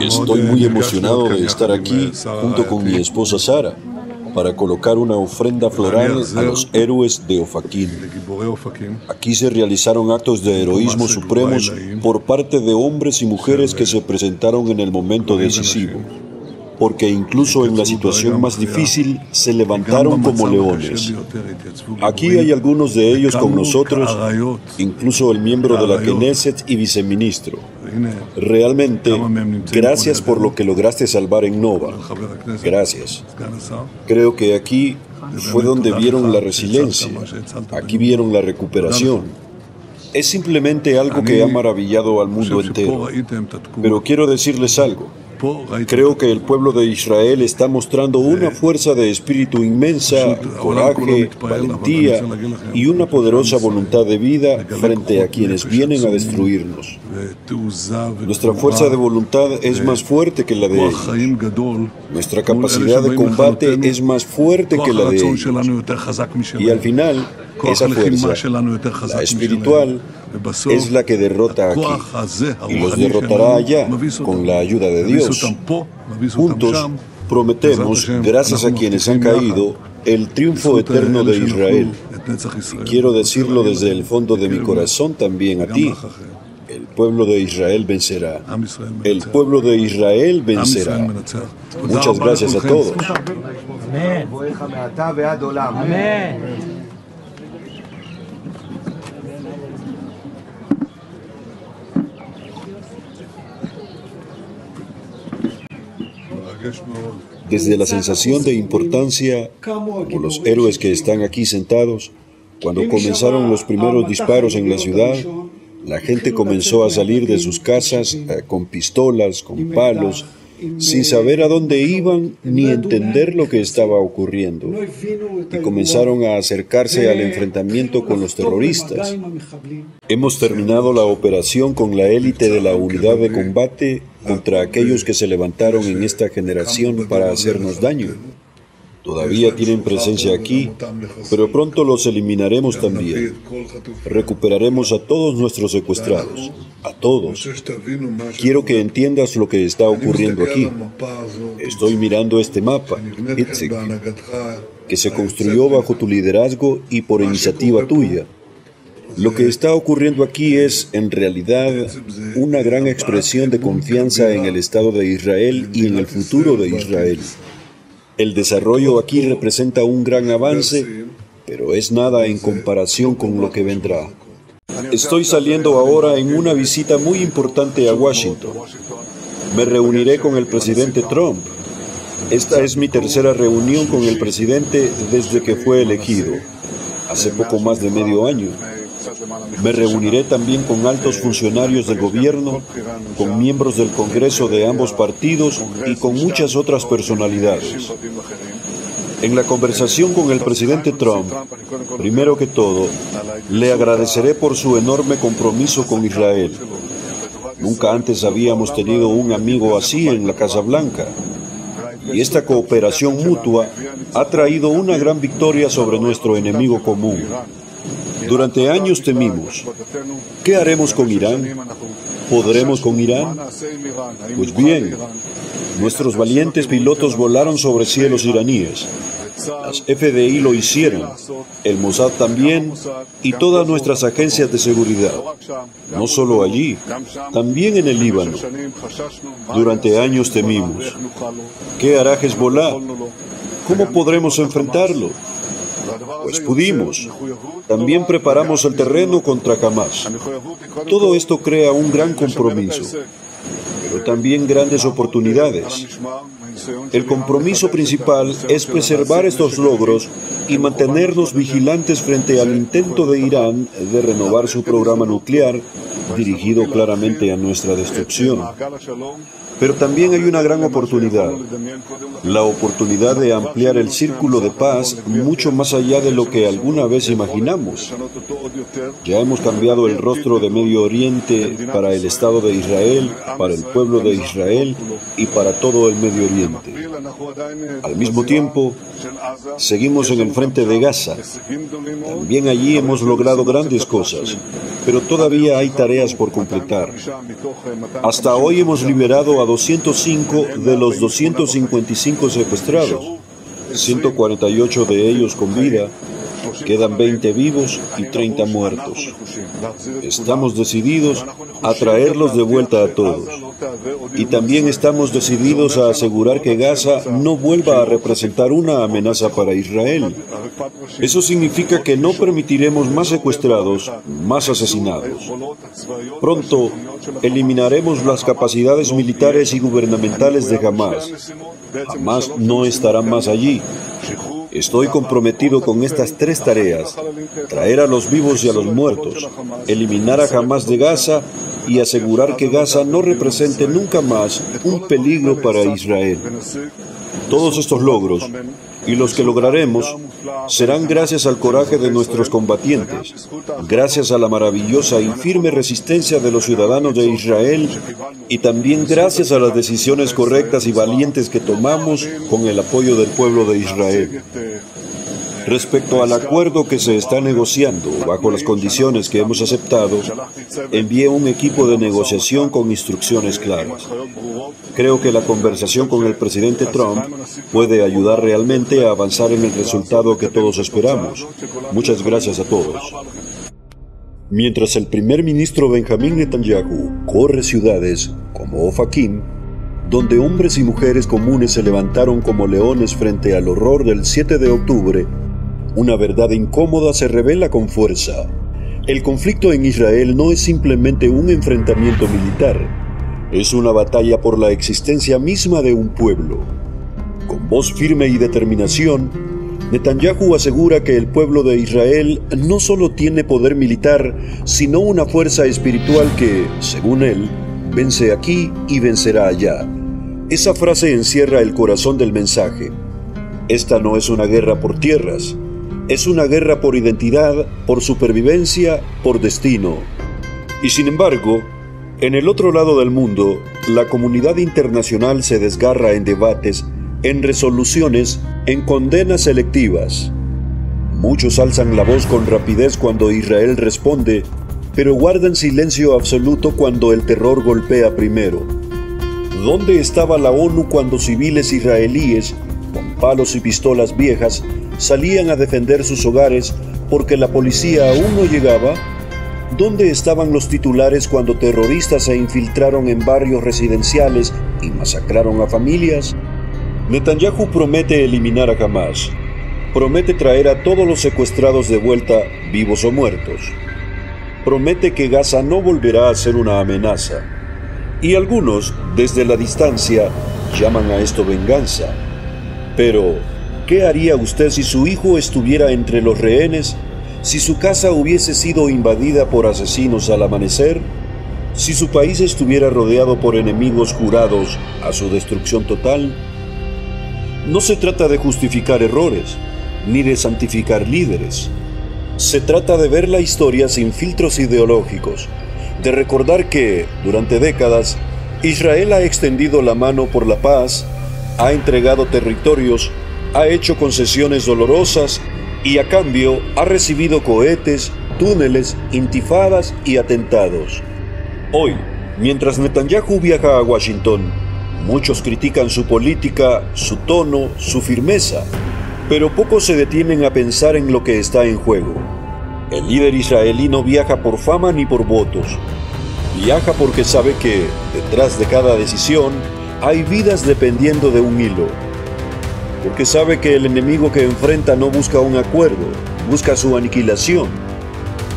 Estoy muy emocionado de estar aquí junto con mi esposa Sara para colocar una ofrenda floral a los héroes de Ofakim. Aquí se realizaron actos de heroísmo supremos por parte de hombres y mujeres que se presentaron en el momento decisivo, porque incluso en la situación más difícil se levantaron como leones. Aquí hay algunos de ellos con nosotros, incluso el miembro de la Knesset y viceministro. Realmente, gracias por lo que lograste salvar en Nova. Gracias. Creo que aquí fue donde vieron la resiliencia. Aquí vieron la recuperación. Es simplemente algo que ha maravillado al mundo entero. Pero quiero decirles algo. Creo que el pueblo de Israel está mostrando una fuerza de espíritu inmensa, coraje, valentía y una poderosa voluntad de vida frente a quienes vienen a destruirnos. Nuestra fuerza de voluntad es más fuerte que la de ellos. Nuestra capacidad de combate es más fuerte que la de ellos. Y al final, esa fuerza, la espiritual, es la que derrota aquí y los derrotará allá con la ayuda de Dios. Juntos prometemos, gracias a quienes han caído, el triunfo eterno de Israel. Y quiero decirlo desde el fondo de mi corazón también a ti. El pueblo de Israel vencerá. El pueblo de Israel vencerá. Muchas gracias a todos. Amén. Desde la sensación de importancia, como los héroes que están aquí sentados, cuando comenzaron los primeros disparos en la ciudad, la gente comenzó a salir de sus casas con pistolas, con palos, sin saber a dónde iban ni entender lo que estaba ocurriendo. Y comenzaron a acercarse al enfrentamiento con los terroristas. Hemos terminado la operación con la élite de la unidad de combate contra aquellos que se levantaron en esta generación para hacernos daño. Todavía tienen presencia aquí, pero pronto los eliminaremos también. Recuperaremos a todos nuestros secuestrados, a todos. Quiero que entiendas lo que está ocurriendo aquí. Estoy mirando este mapa, Itzik, que se construyó bajo tu liderazgo y por iniciativa tuya. Lo que está ocurriendo aquí es, en realidad, una gran expresión de confianza en el Estado de Israel y en el futuro de Israel. El desarrollo aquí representa un gran avance, pero es nada en comparación con lo que vendrá. Estoy saliendo ahora en una visita muy importante a Washington. Me reuniré con el presidente Trump. Esta es mi tercera reunión con el presidente desde que fue elegido, hace poco más de medio año. Me reuniré también con altos funcionarios del gobierno, con miembros del Congreso de ambos partidos y con muchas otras personalidades. En la conversación con el presidente Trump, primero que todo, le agradeceré por su enorme compromiso con Israel. Nunca antes habíamos tenido un amigo así en la Casa Blanca. Y esta cooperación mutua ha traído una gran victoria sobre nuestro enemigo común. Durante años temimos, ¿qué haremos con Irán? ¿Podremos con Irán? Pues bien, nuestros valientes pilotos volaron sobre cielos iraníes. Las FDI lo hicieron, el Mossad también, y todas nuestras agencias de seguridad. No solo allí, también en el Líbano. Durante años temimos, ¿qué hará Hezbollah? ¿Cómo podremos enfrentarlo? Pues pudimos. También preparamos el terreno contra Hamas. Todo esto crea un gran compromiso, pero también grandes oportunidades. El compromiso principal es preservar estos logros y mantenernos vigilantes frente al intento de Irán de renovar su programa nuclear, dirigido claramente a nuestra destrucción. Pero también hay una gran oportunidad, la oportunidad de ampliar el círculo de paz mucho más allá de lo que alguna vez imaginamos. Ya hemos cambiado el rostro de Medio Oriente para el Estado de Israel, para el pueblo de Israel y para todo el Medio Oriente. Al mismo tiempo, seguimos en el frente de Gaza. También allí hemos logrado grandes cosas, pero todavía hay tareas tareas por completar. Hasta hoy hemos liberado a 205 de los 255 secuestrados, 148 de ellos con vida. Quedan 20 vivos y 30 muertos. Estamos decididos a traerlos de vuelta a todos. Y también estamos decididos a asegurar que Gaza no vuelva a representar una amenaza para Israel. Eso significa que no permitiremos más secuestrados, más asesinados. Pronto eliminaremos las capacidades militares y gubernamentales de Hamás. Hamás no estará más allí. Estoy comprometido con estas tres tareas: traer a los vivos y a los muertos, eliminar a Hamás de Gaza y asegurar que Gaza no represente nunca más un peligro para Israel. Todos estos logros, y los que lograremos, serán gracias al coraje de nuestros combatientes, gracias a la maravillosa y firme resistencia de los ciudadanos de Israel y también gracias a las decisiones correctas y valientes que tomamos con el apoyo del pueblo de Israel. Respecto al acuerdo que se está negociando bajo las condiciones que hemos aceptado, envié un equipo de negociación con instrucciones claras. Creo que la conversación con el presidente Trump puede ayudar realmente a avanzar en el resultado que todos esperamos. Muchas gracias a todos. Mientras el primer ministro Benjamín Netanyahu corre ciudades como Ofakim, donde hombres y mujeres comunes se levantaron como leones frente al horror del 7 de octubre, una verdad incómoda se revela con fuerza. El conflicto en Israel no es simplemente un enfrentamiento militar, es una batalla por la existencia misma de un pueblo. Con voz firme y determinación, Netanyahu asegura que el pueblo de Israel no solo tiene poder militar, sino una fuerza espiritual que, según él, vence aquí y vencerá allá. Esa frase encierra el corazón del mensaje. Esta no es una guerra por tierras, es una guerra por identidad, por supervivencia, por destino. Y sin embargo, en el otro lado del mundo, la comunidad internacional se desgarra en debates, en resoluciones, en condenas selectivas. Muchos alzan la voz con rapidez cuando Israel responde, pero guardan silencio absoluto cuando el terror golpea primero. ¿Dónde estaba la ONU cuando civiles israelíes, con palos y pistolas viejas, salían a defender sus hogares porque la policía aún no llegaba? ¿Dónde estaban los titulares cuando terroristas se infiltraron en barrios residenciales y masacraron a familias? Netanyahu promete eliminar a Hamás. Promete traer a todos los secuestrados de vuelta, vivos o muertos. Promete que Gaza no volverá a ser una amenaza. Y algunos, desde la distancia, llaman a esto venganza. Pero, ¿qué haría usted si su hijo estuviera entre los rehenes? ¿Si su casa hubiese sido invadida por asesinos al amanecer? ¿Si su país estuviera rodeado por enemigos jurados a su destrucción total? No se trata de justificar errores, ni de santificar líderes. Se trata de ver la historia sin filtros ideológicos, de recordar que, durante décadas, Israel ha extendido la mano por la paz, ha entregado territorios, ha hecho concesiones dolorosas y a cambio ha recibido cohetes, túneles, intifadas y atentados. Hoy, mientras Netanyahu viaja a Washington, muchos critican su política, su tono, su firmeza, pero pocos se detienen a pensar en lo que está en juego. El líder israelí no viaja por fama ni por votos. Viaja porque sabe que, detrás de cada decisión, hay vidas dependiendo de un hilo. Porque sabe que el enemigo que enfrenta no busca un acuerdo, busca su aniquilación.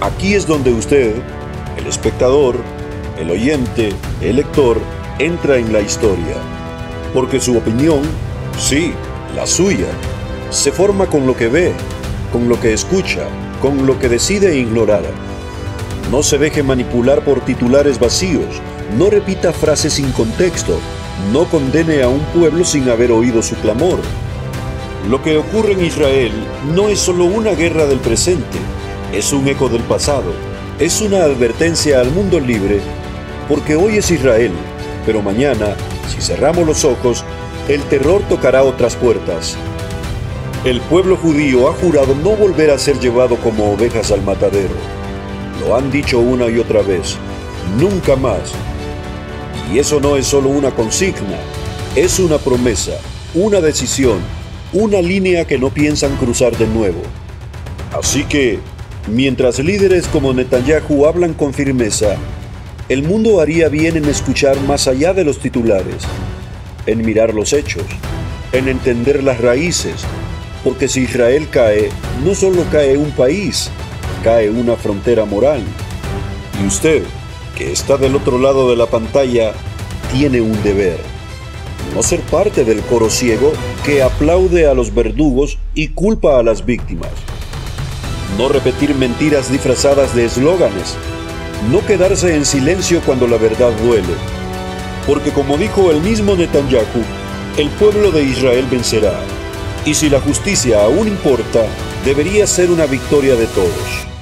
Aquí es donde usted, el espectador, el oyente, el lector, entra en la historia. Porque su opinión, sí, la suya, se forma con lo que ve, con lo que escucha, con lo que decide ignorar. No se deje manipular por titulares vacíos, no repita frases sin contexto, no condene a un pueblo sin haber oído su clamor. Lo que ocurre en Israel no es solo una guerra del presente, es un eco del pasado, es una advertencia al mundo libre, porque hoy es Israel, pero mañana, si cerramos los ojos, el terror tocará otras puertas. El pueblo judío ha jurado no volver a ser llevado como ovejas al matadero. Lo han dicho una y otra vez. nunca más. Y eso no es solo una consigna, es una promesa, una decisión, una línea que no piensan cruzar de nuevo. Así que, mientras líderes como Netanyahu hablan con firmeza, el mundo haría bien en escuchar más allá de los titulares, en mirar los hechos, en entender las raíces, porque si Israel cae, no solo cae un país, cae una frontera moral. Y usted, que está del otro lado de la pantalla, tiene un deber: no ser parte del coro ciego que aplaude a los verdugos y culpa a las víctimas. No repetir mentiras disfrazadas de eslóganes. No quedarse en silencio cuando la verdad duele. Porque como dijo el mismo Netanyahu, el pueblo de Israel vencerá. Y si la justicia aún importa, debería ser una victoria de todos.